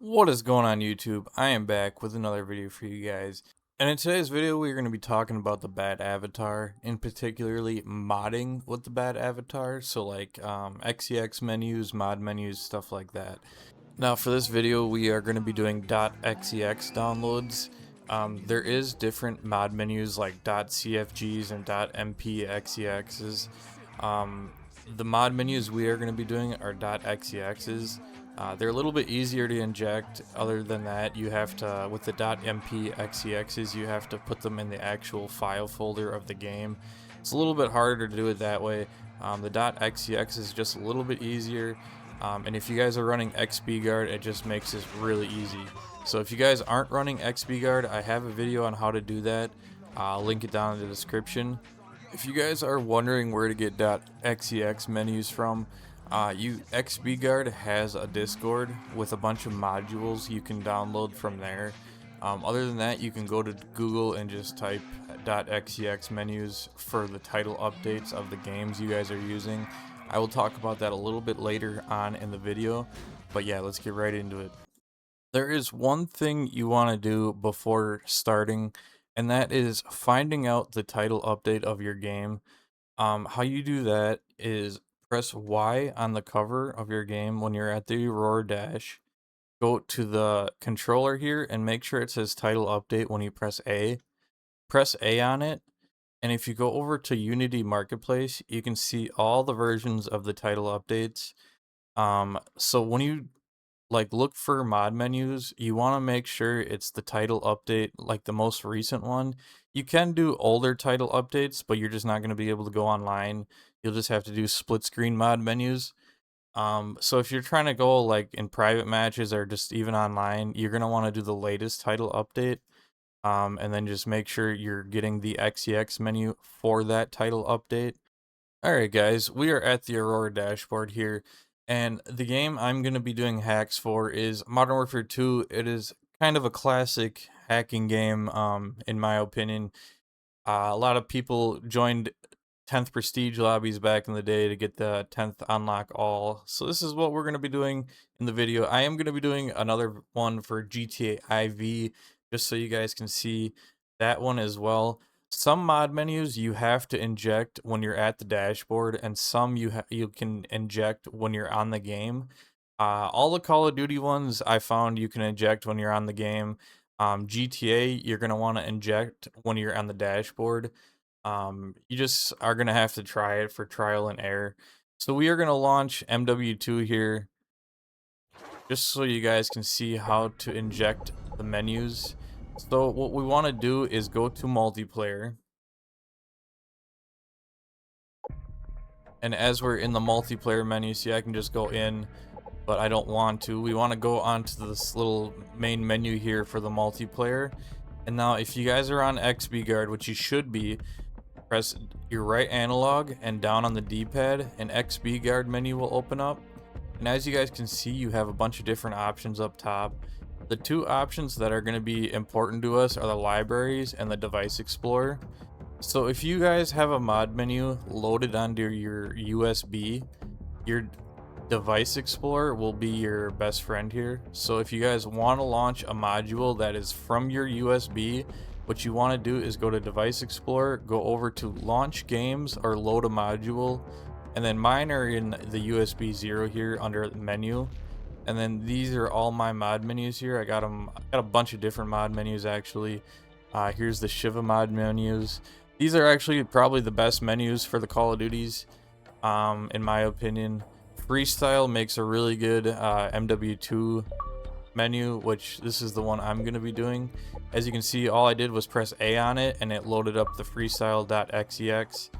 What is going on YouTube? I am back with another video for you guys. And in today's video we're going to be talking about the BadAvatar, and particularly modding with the BadAvatar, so like XEX menus, mod menus, stuff like that. Now for this video we are going to be doing .xex downloads. There is different mod menus like .cfgs and .mpxexs. The mod menus we are going to be doing are .xexs. They're a little bit easier to inject. Other than that, you have to, with the .mpxexs, you have to put them in the actual file folder of the game. It's a little bit harder to do it that way. The .xex is just a little bit easier. And if you guys are running XBguard, it just makes this really easy. So if you guys aren't running XBguard, I have a video on how to do that. I'll link it down in the description. If you guys are wondering where to get .xex menus from, XBguard has a Discord with a bunch of modules you can download from there. Other than that, you can go to Google and just type .xex menus for the title updates of the games you guys are using. I will talk about that a little bit later on in the video, but yeah, let's get right into it. There is one thing you want to do before starting, and that is finding out the title update of your game. How you do that is press Y on the cover of your game when you're at the Aurora Dash. Go to the controller here and make sure it says title update when you press A. Press A on it, and if you go over to Unity Marketplace, you can see all the versions of the title updates. So when you look for mod menus, you want to make sure it's the title update, like the most recent one. You can do older title updates, but you're just not going to be able to go online. You'll just have to do split screen mod menus. So if you're trying to go like in private matches or just even online, you're going to want to do the latest title update. And then just make sure you're getting the XEX menu for that title update. Alright guys, we are at the Aurora dashboard here, and the game I'm going to be doing hacks for is Modern Warfare 2. It is kind of a classic hacking game, in my opinion. A lot of people joined 10th Prestige lobbies back in the day to get the 10th Unlock All. So this is what we're going to be doing in the video. I am going to be doing another one for GTA IV, just so you guys can see that one as well. Some mod menus you have to inject when you're at the dashboard, and some you can inject when you're on the game. All the Call of Duty ones I found you can inject when you're on the game. GTA you're gonna want to inject when you're on the dashboard. You just are gonna have to try it for trial and error. So we are gonna launch MW2 here, just so you guys can see how to inject the menus. So what we want to do is go to multiplayer. And as we're in the multiplayer menu, see I can just go in, but I don't want to. We want to go onto this little main menu here for the multiplayer. And now if you guys are on XBguard, which you should be, press your right analog and down on the D-pad, an XBguard menu will open up. And as you guys can see, you have a bunch of different options up top. The two options that are going to be important to us are the libraries and the device explorer. So if you guys have a mod menu loaded onto your USB, your device explorer will be your best friend here. So if you guys want to launch a module that is from your USB, what you want to do is go to device explorer, go over to launch games or load a module, and then mine are in the USB 0 here under menu. And then these are all my mod menus here. I got a bunch of different mod menus actually. Here's the Shiva mod menus. These are actually probably the best menus for the Call of Duties, in my opinion. Freestyle makes a really good MW2 menu, which this is the one I'm going to be doing. As you can see, all I did was press A on it and it loaded up the freestyle.xex,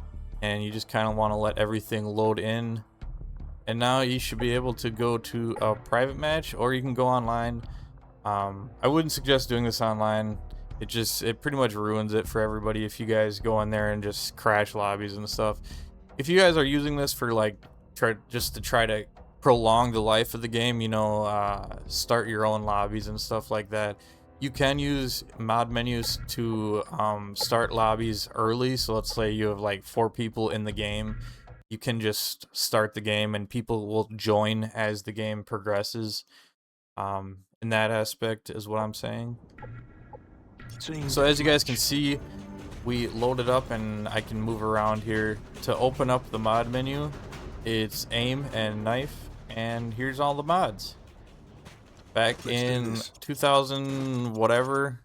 and you just kind of want to let everything load in. And now you should be able to go to a private match, or you can go online. I wouldn't suggest doing this online. It pretty much ruins it for everybody if you guys go in there and just crash lobbies and stuff. If you guys are using this for like just to try to prolong the life of the game, you know, start your own lobbies and stuff like that, you can use mod menus to start lobbies early. So let's say you have like 4 people in the game. You can just start the game and people will join as the game progresses. in that aspect is what I'm saying. So as you guys can see, we loaded up and I can move around here. To open up the mod menu, it's aim and knife, and here's all the mods. Back in 2000 whatever,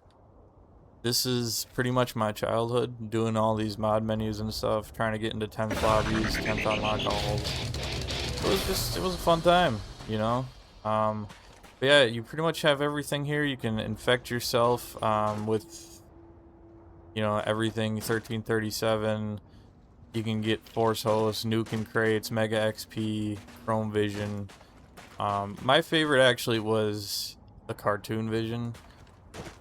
this is pretty much my childhood, doing all these mod menus and stuff, trying to get into 10th lobbies, 10th unlock alls. It was a fun time, you know? But yeah, you pretty much have everything here. You can infect yourself with, you know, everything 1337. You can get Force Host, Nuke and Crates, Mega XP, Chrome Vision. My favorite actually was the Cartoon Vision.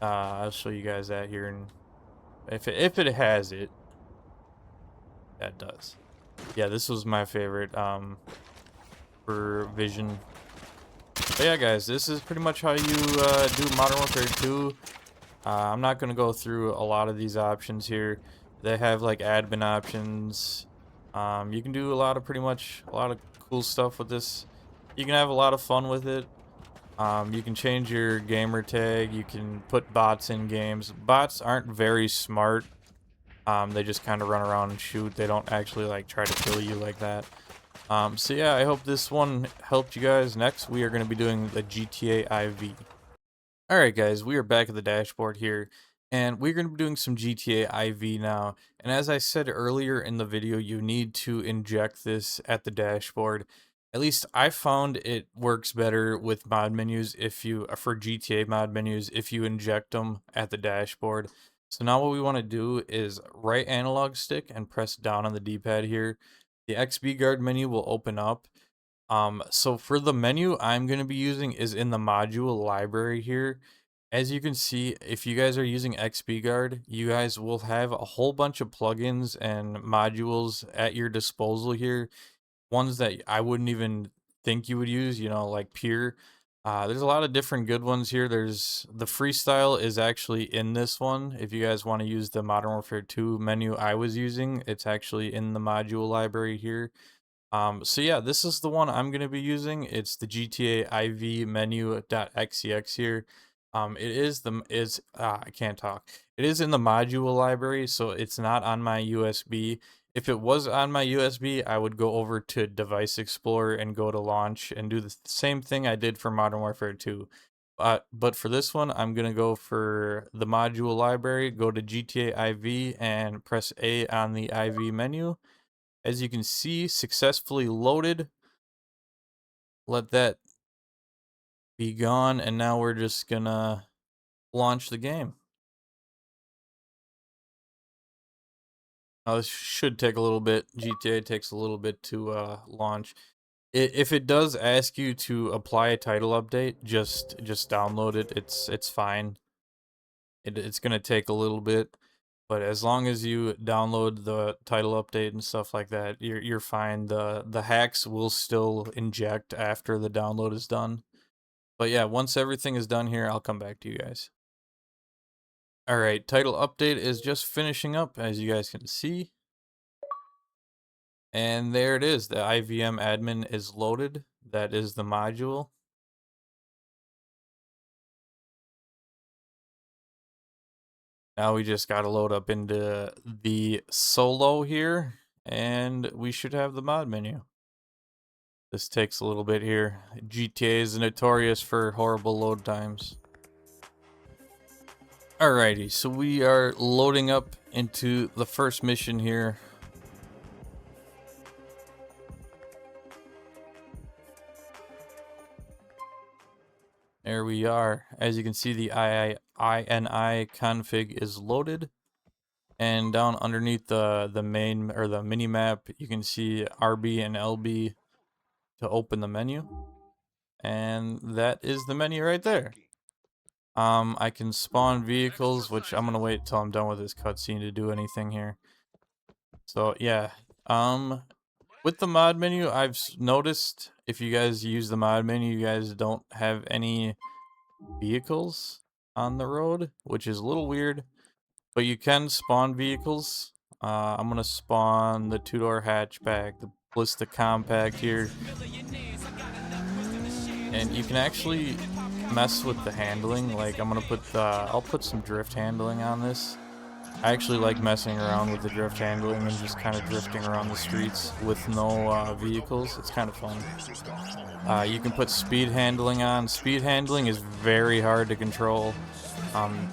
I'll show you guys that here, and if it has it, that does. Yeah, this was my favorite for Vision. But yeah, guys, this is pretty much how you do Modern Warfare 2. I'm not gonna go through a lot of these options here. They have like admin options. You can do a lot of cool stuff with this. You can have a lot of fun with it. You can change your gamer tag. You can put bots in games. Bots aren't very smart. They just kind of run around and shoot. They don't actually like try to kill you like that. So yeah, I hope this one helped you guys. Next, we are going to be doing the GTA IV. Alright guys, we are back at the dashboard here, and we're going to be doing some GTA IV now. And as I said earlier in the video, you need to inject this at the dashboard. At least I found it works better with mod menus if you, for GTA mod menus, if you inject them at the dashboard. So now what we want to do is right analog stick and press down on the D-pad here. The XBguard menu will open up. So for the menu I'm going to be using is in the module library here. As you can see, if you guys are using XBguard, you guys will have a whole bunch of plugins and modules at your disposal here. Ones that I wouldn't even think you would use, you know, like Pure. There's a lot of different good ones here. There's the freestyle is actually in this one. If you guys want to use the Modern Warfare 2 menu I was using, it's actually in the module library here. So yeah, this is the one I'm going to be using. It's the GTA IV menu.xex here. I can't talk. It is in the module library, so it's not on my USB. If it was on my USB, I would go over to Device Explorer and go to launch and do the same thing I did for Modern Warfare 2. But for this one, I'm going to go for the module library, go to GTA IV and press A on the IV menu. As you can see, successfully loaded. Let that be gone, and now we're just gonna launch the game. Now this should take a little bit. GTA takes a little bit to launch. If it does ask you to apply a title update, just download it. It's fine. It's gonna take a little bit, but as long as you download the title update and stuff like that, you're fine. The hacks will still inject after the download is done. But yeah, once everything is done here, I'll come back to you guys. Alright, title update is just finishing up, as you guys can see. And there it is, the IVM admin is loaded. That is the module. Now we just gotta load up into the solo here, and we should have the mod menu. This takes a little bit here. GTA is notorious for horrible load times. Alrighty, so we are loading up into the first mission here. There we are. As you can see, the INI config is loaded. And down underneath the main or the mini map, you can see RB and LB to open the menu. And that is the menu right there. I can spawn vehicles, which I'm gonna wait till I'm done with this cutscene to do anything here. So yeah, with the mod menu, I've noticed if you guys use the mod menu, you guys don't have any vehicles on the road, which is a little weird, but you can spawn vehicles. I'm gonna spawn the two-door hatchback, the Ballista Compact here, and you can actually mess with the handling. Like I'm gonna put I'll put some drift handling on this. I actually like messing around with the drift handling and just kind of drifting around the streets with no vehicles. It's kind of fun. You can put speed handling on. Speed handling is very hard to control.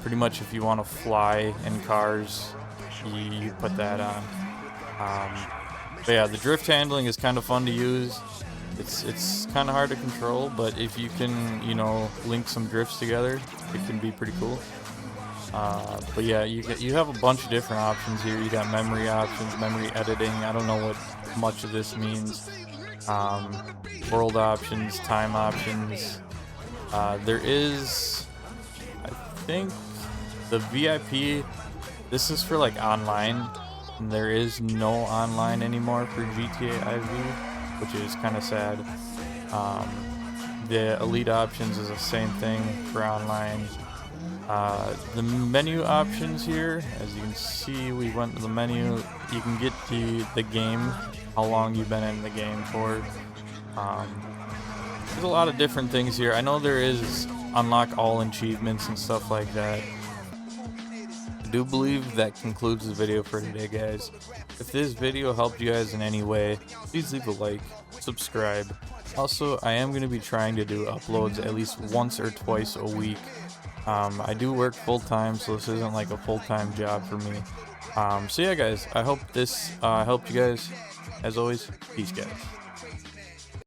Pretty much if you want to fly in cars, you put that on. But yeah, the drift handling is kind of fun to use. It's kind of hard to control, but if you can, you know, link some drifts together, it can be pretty cool. But yeah, you have a bunch of different options here. You got memory options, memory editing. I don't know what much of this means. World options, time options. There is, I think, the VIP. This is for like online. And there is no online anymore for GTA IV, which is kind of sad. The elite options is the same thing for online. The menu options here, as you can see, we went to the menu. You can get the game, how long you've been in the game for. There's a lot of different things here. I know there is unlock all achievements and stuff like that. I do believe that concludes the video for today, guys. If this video helped you guys in any way, please leave a like, subscribe. Also, I am going to be trying to do uploads at least once or twice a week. I do work full-time, so this isn't like a full-time job for me. So yeah, guys, I hope this helped you guys. As always, peace, guys.